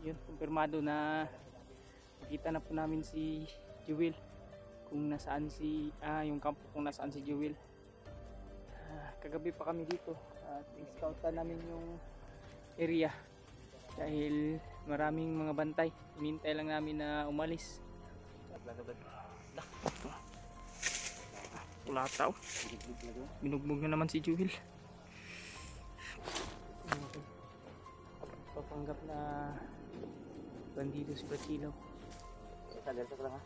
yun, kumpirmado na nakita na po namin si Jewel kung nasaan si yung kampo kung nasaan si Jewel. Kagabi pa kami dito at i-scoutan namin yung area dahil maraming mga bantay. Hinintay lang namin na umalis. Ulataw, binugbog na naman si Jewel. Papanggap na bandido si Brad. Tagal ka lang ha.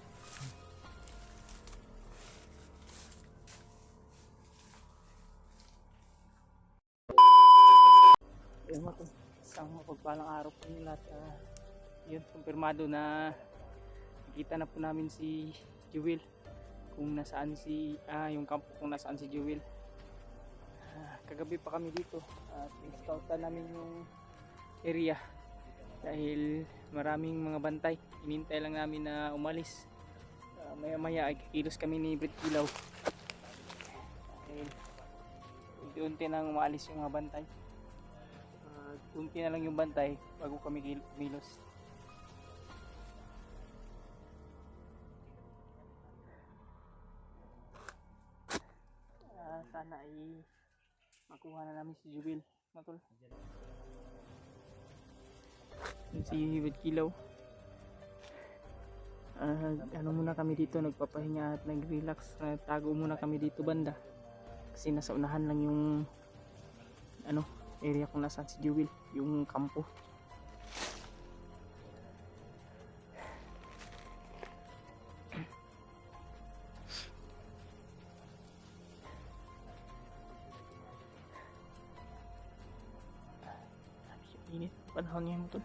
Isang mapagpalang araw po nila at yun, kumpirmado na nakita na po namin si Jewel kung nasaan si yung kampo kung nasaan si Jewel. Kagabi pa kami dito at i-scoutan namin yung area dahil maraming mga bantay. Hinintay lang namin na umalis. Maya maya ay kikilos kami ni Brad Kilaw. Unti-unti nang umalis yung mga bantay. Unti na lang yung bantay bago kami kumilos. Sana ay makuha na namin si Jewel, matol. Si Brad Kilaw. Ano muna kami dito, nagpapahinga at nag-relax. Tago muna kami dito banda kasi nasa unahan lang yung area kung nasaan si Jewel, yung kampo. Init panahon ngayon to.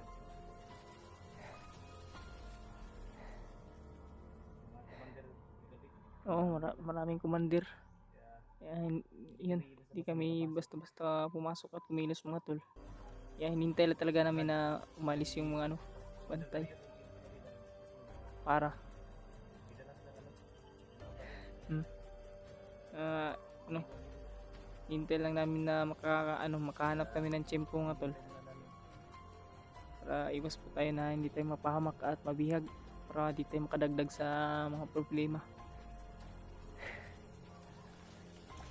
Oo, maraming commander. Yun, hindi kami basta-basta pumasok at kumilos mga tol. Hinintay lang talaga namin na umalis yung mga bantay. Para hintay lang namin na makahanap kami ng tiyempo nga tol. Para iwas po tayo na hindi tayo mapahamak at mabihag, para di tayo makadagdag sa mga problema.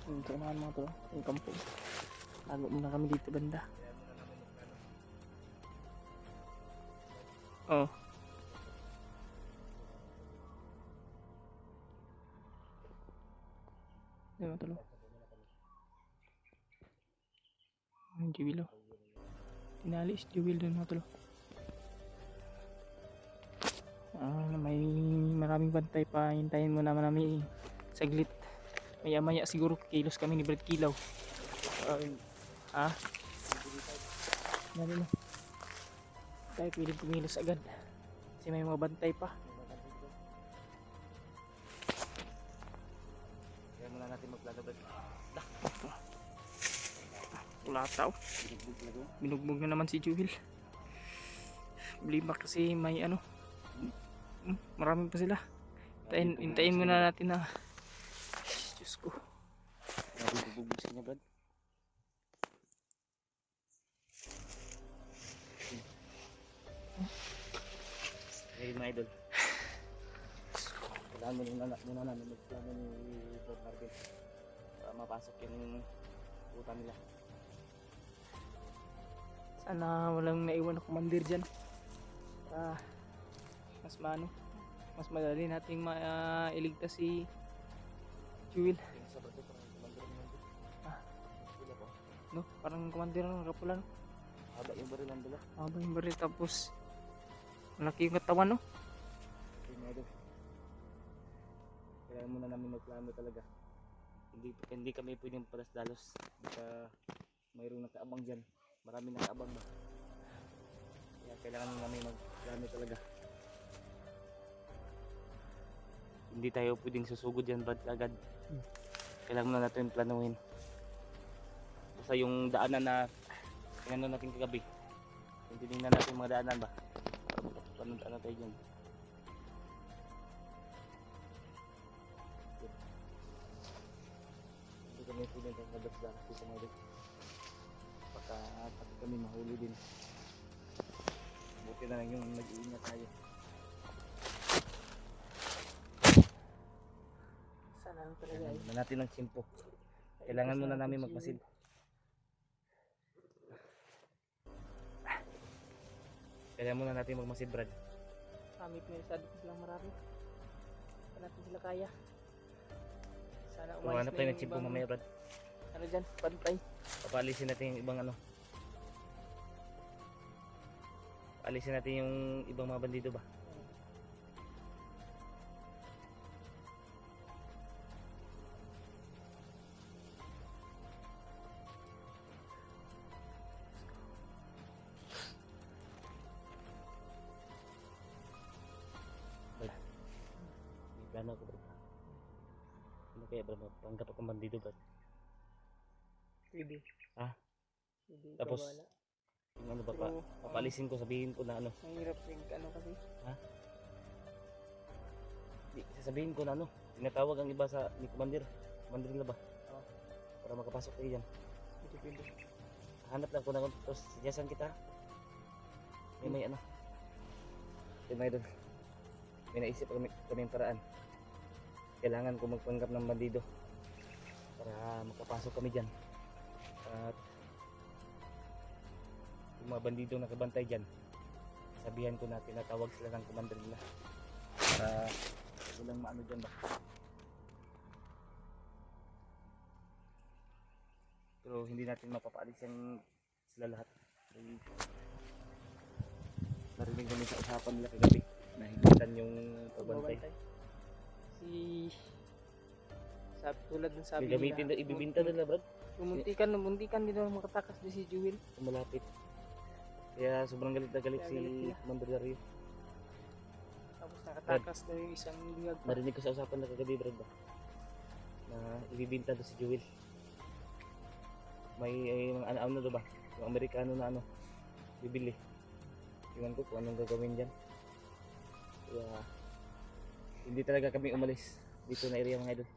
Ito naman mga tol, yung kampo. Tago muna kami dito banda. Oh. Diba tol? Ang Jewel oh. Tinali si Jewel dun mga tol. May maraming bantay pa. Hintayin mo naman namin saglit. Maya maya siguro kilos kami ni Brad Kilaw. Dali na. Tayo pwedeng kumilos agad kasi may mga bantay pa. Kaya muna natin maglalabas. Ulataw, binugbog na naman si Jewel. Problema kasi may marami pa sila. Hintayin muna natin na. Diyos ko, nabubugbog sa niya Brad. Hey mga idol, kailangan muna namin magplano ni Lord Marvin para mapasok yung puta nila. Sana walang naiwan na commander dyan. Mas madali nating mailigtas si Jewel. No, parang commander nakapula no. Haba yung baril ang dala. Haba yung baril tapos malaki yung katawan no. Kailangan muna namin magplano talaga. Hindi kami pwedeng palas-dalos. Baka mayroong nakaabang dyan. Marami nakaabang ba. Kaya kailangan namin magplano talaga. Hindi tayo pwedeng susugod yan agad. Kailangan muna natin planuhin. Basta yung daanan na tinanong natin kagabi. Yung tinignan natin mga daanan ba. Paano tayo dyan. Hindi kami pwedeng palas-dalos sa mga dito. Pati kami mahuli din. Buti na lang yung nag-iingat tayo. Sana lang talaga Kailangan eh. muna natin ng tiyempo. Kailangan muna namin magmasid. Kailangan muna natin magmasid, Brad. Kami pinalisado ko silang marami. Hindi natin sila kaya. Sana umayos Huwanap na tayo ng yung tiyempo ibang, mamaya, Brad. ano dyan, pantay. Papalisin natin yung ibang ano. Alisin natin yung ibang mga bandido ba? May plano ako, Brad. Ano kaya, Brad? Panggap akong bandido, Brad. Pwede. Ha? Pwede, Tapos, ikaw bahala. yung ano ba pa? Pero, Papalisin ko, sabihin ko na ano. mahirap yung ano kasi. Sasabihin ko na ano. Tinatawag ang iba sa ni Commander. Commander nila ba? Oo. Para makapasok kayo dyan. Pwede. Hanap lang ko na tapos suggestion kita. May ano. May doon. May naisip kaming paraan. Kailangan ko magpanggap ng bandido para makapasok kami dyan. At yung mga bandido nakabantay dyan, sabihan ko na tinatawag sila ng commander nila para walang maano dyan ba. Pero hindi natin mapapaalis yung sila lahat. Dahil narinig kami sa usapan nila kagabi na higitan yung pagbantay. Tulad ng sabi Gagamitin na ibibinta nila, Brad. Muntikan din naman makatakas din si Jewel. Malapit. Kaya sobrang galit na galit Kaya si galit sila. Commander Dario. Tapos nakatakas na yung isang liyag pa. Narinig ko sa usapan na kagabi, Brad, ba? Na ibibinta doon si Jewel. May mga ano doon ba? Yung Amerikano na ano, bibili. Tingnan ko kung anong gagawin dyan. Kaya hindi talaga kami umalis dito na area, mga idol.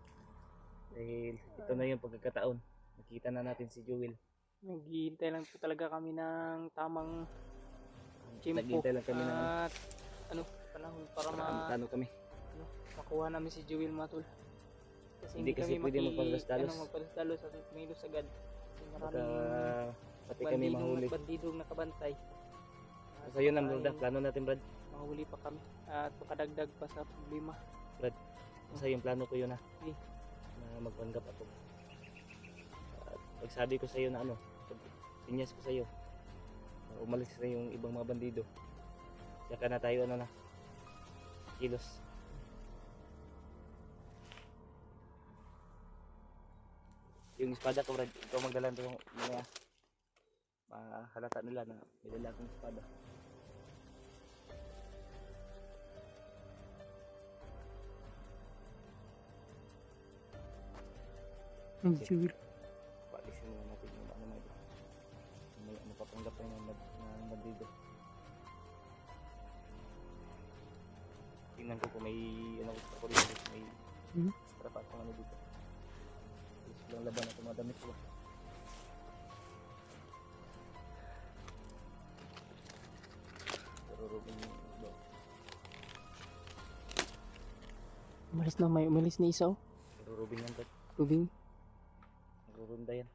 Dahil ito na yung pagkakataon. Nakita na natin si Jewel. Naghihintay lang po talaga kami ng tamang tiyempo Naghihintay lang kami ng at panahon para ano kami. makuha namin si Jewel, mga tol. Kasi Hindi kasi pwede magpadalos-dalos. magpadalos at kumilos agad. Kasi Baka maraming pati kami mahuli. bandidong nakabantay. At So yun ang baka plano natin, Brad. mahuli pa kami at makadagdag pa sa problema. Kasi yung plano ko yun na Okay. na magpanggap ako. At pagsabi ko sa iyo na ano, sinyas ko sa iyo, umalis na yung ibang mga bandido. Saka na tayo kilos. Yung espada ko, Brad, ikaw magdala nito yung mga mahalata nila na may dala akong espada. Jewel. Paalisin muna natin yung ano mga ito. May ano papanggap tayo ng bandido. Tingnan ko kung may ano ako dito, may extra pa akong ano dito. Gusto lang laban ako mga damit ko. Pero Ruben ba? Umalis na isa, oh. Pero Ruben yan, Brad. Rubing. Nagurunda yan.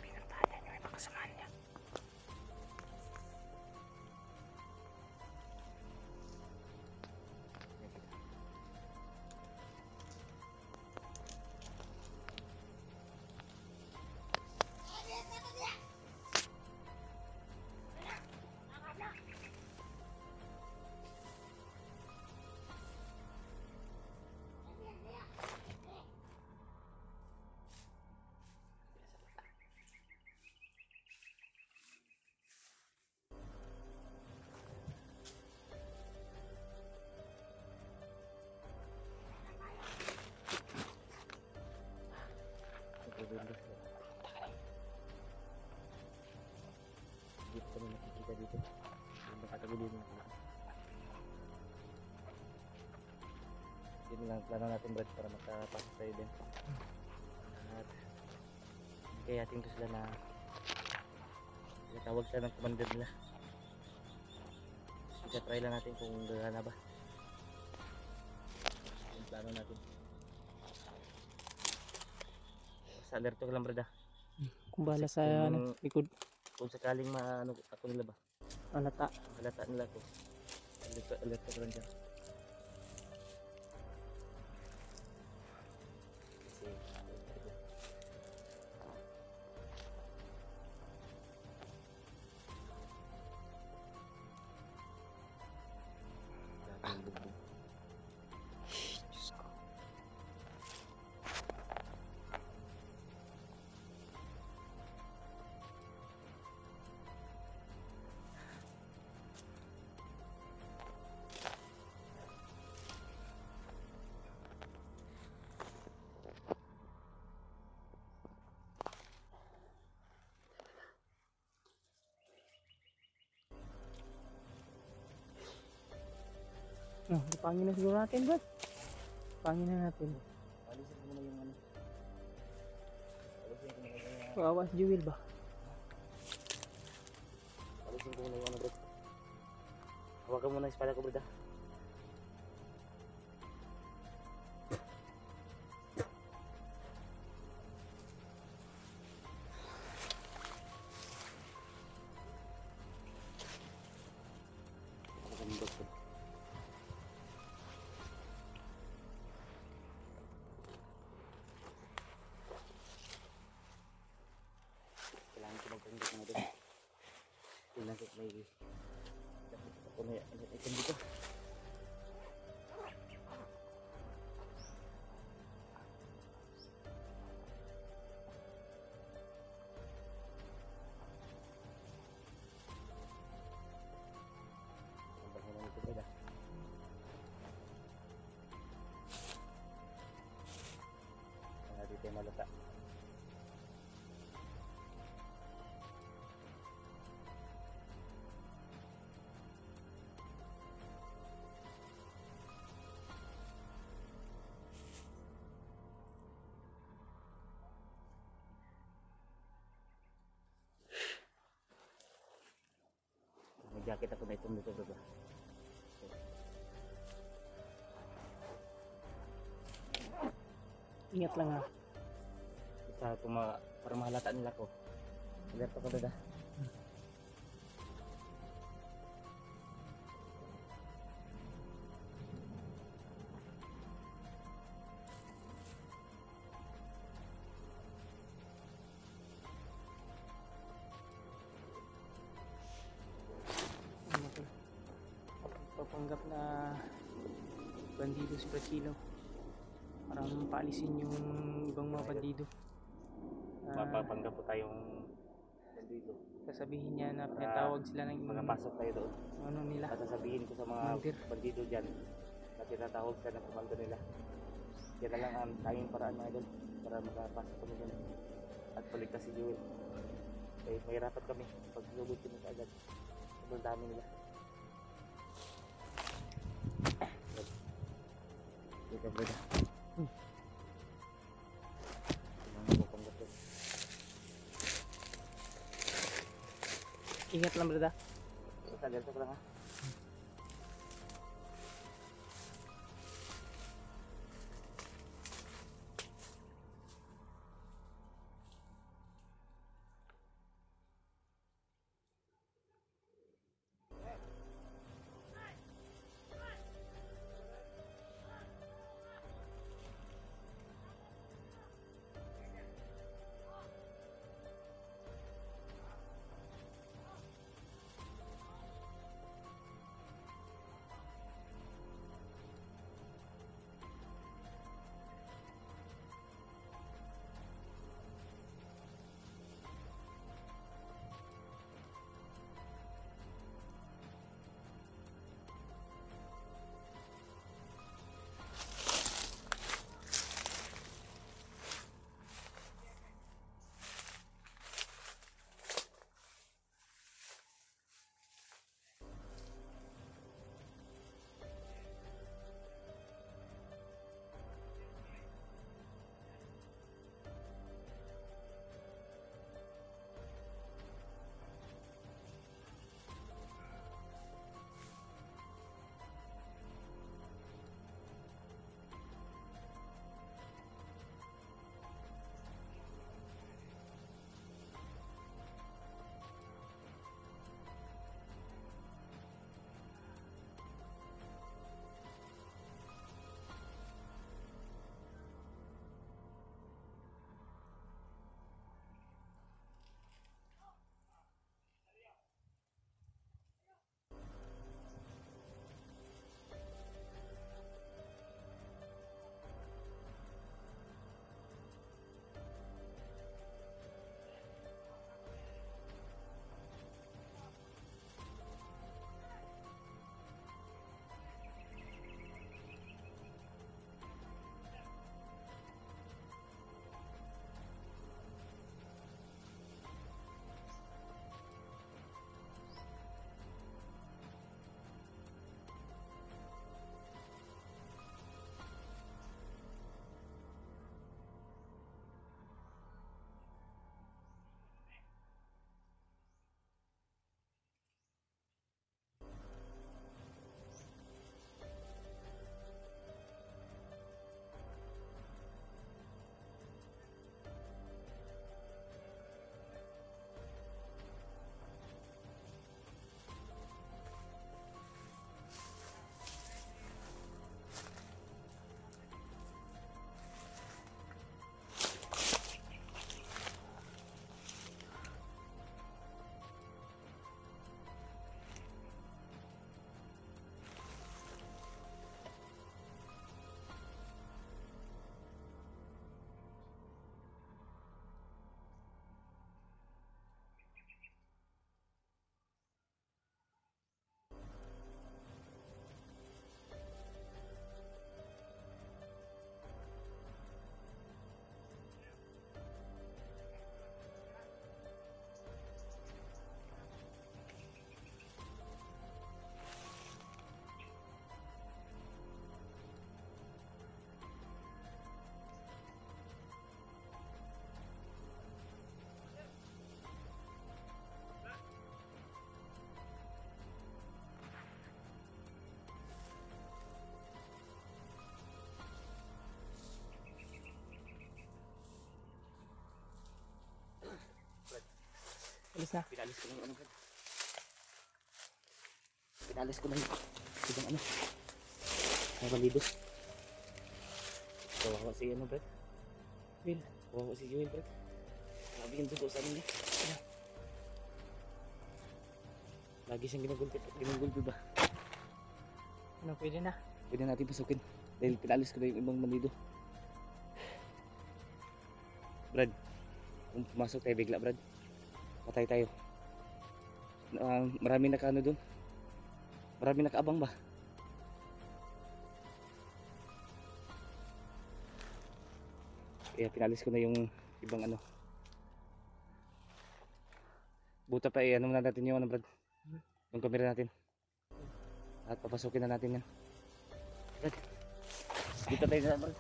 Pinuntahan niya yung mga kasamahan niya. Yun lang plano natin Brad para makapasok tayo din. At kayatin ko sila na tawag sila ng commander nila. Try lang natin kung gagana ba. Yung plano natin. Sa alerto ka lang Brad. Kung bala Kasi sa kung- likod. Kung sakaling maano ako nila ba, Alata. halata nila ko. Alerto ka lang dyan. Kasi grabe yung bugbog. Diyos ko. Pangin na siguro natin, bro. Pangin na natin. Alisin ko muna yung ano. Alisin ko muna yung Kawawa si Jewel ba? alisin ko muna yung ano bro. Hawakan mo na yung espada ko bro. Kailangan ko magpindot na doon. Tingnan ko may ako na item dito. Ang bago na nito bro. Dito yung malata. May jacket ako na itong dito bro. Ingat lang ha. Isa para mahalata nila ko. Alerto ko bro. Ano to? Papanggap na bandidos per kilo. Para mapaalisin yung ibang mga bandido. Mapapanggap po tayong dito. Sasabihin niya na pinatawag sila ng Makapasok tayo doon. ano nila. At sasabihin ko sa mga Commander. bandido dyan na tinatawag ka ng komando nila. Yan na lang ang tanging paraan mga idol para makapasok kami dyan at paligtas si Jewel. Kaya mahirapat kami pag lubot kami kaagad. Sobrang dami nila. Dito bro. Kailangan ko panggap doon. Ingat lang brada. Basta dito ko lang ha. Alis na. Pinalis ko na yung ano, Brad. Pinalis ko na yung ibang ano. Mga bandido. Kawawa si ano, Brad. Will. Kawawa si Joel, Brad. Sabi yung dugo sa amin eh. Lagi siyang ginagulpi ba? Ano, pwede na. Pwede natin pasukin. Dahil pinalis ko na yung ibang bandido. Brad, kung pumasok tayo bigla, Brad, patay tayo. Marami nakaano doon. Marami nakaabang ba? Kaya pinalis ko na yung ibang ano. Buta pa ano na natin yung ano, Brad. Yung camera natin. At papasukin na natin yan. Brad, dito tayo na, Brad.